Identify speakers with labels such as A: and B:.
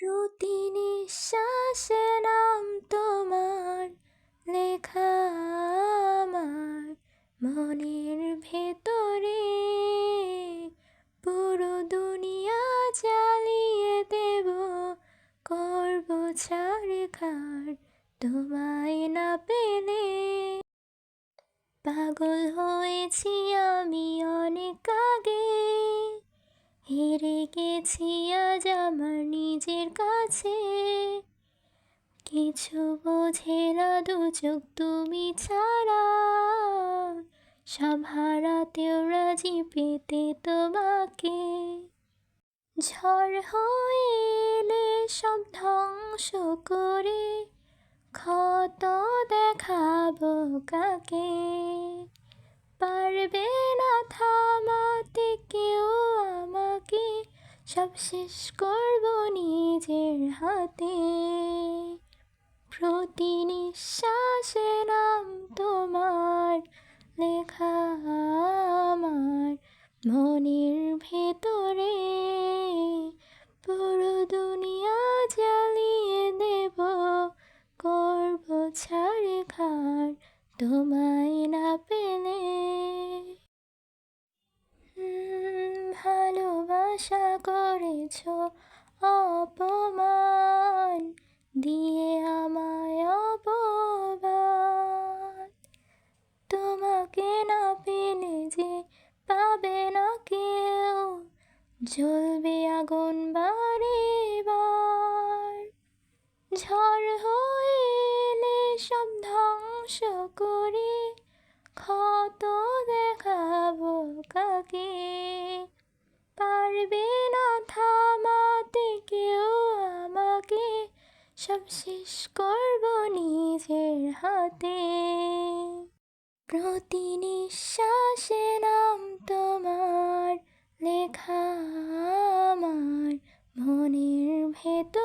A: প্রতি নিঃশ্বাসে নাম তোমার লেখা আমার মনের ভেতরে। পুরো দুনিয়া জ্বালিয়ে দেব, করব ছারখার তোমায় না পেলে। পাগল হয়েছি আমি অনেক আগে, হেরে গেছি আজ আমার নিজের কাছে। কিছু বোঝে না দু চোখ তুমি ছাড়া, সব হারাতেও রাজি পেতে তোমাকে। ঝড় হয়ে এলে সব ধ্বংস করে, ক্ষত দেখাবো কাকে। পারবে না থামাতে কেউ আমাকে, সব শেষ করব নিজের হাতে। প্রতি নিঃশ্বাসে নাম তোমার লেখা আমার মনের ভেতরে। পুরো দুনিয়া জ্বালিয়ে দেব, করব ছারখার তোমায় না পেলে। ভালোবাসা করেছ অপমান, দিয়ে আমায় অপবাদ। তোমাকে না পেলে যে পাবে না কেউ, জ্বলবে আগুন বারে বার। ঝড় হয়ে এলে সব ধ্বংস করে, ক্ষত দেখাবো কাকে। পারবে না থামাতে কেউ আমাকে, সব শেষ করব নিজের হাতে। প্রতি নিঃশ্বাসে নাম তোমার লেখা আমার মনের ভেতর।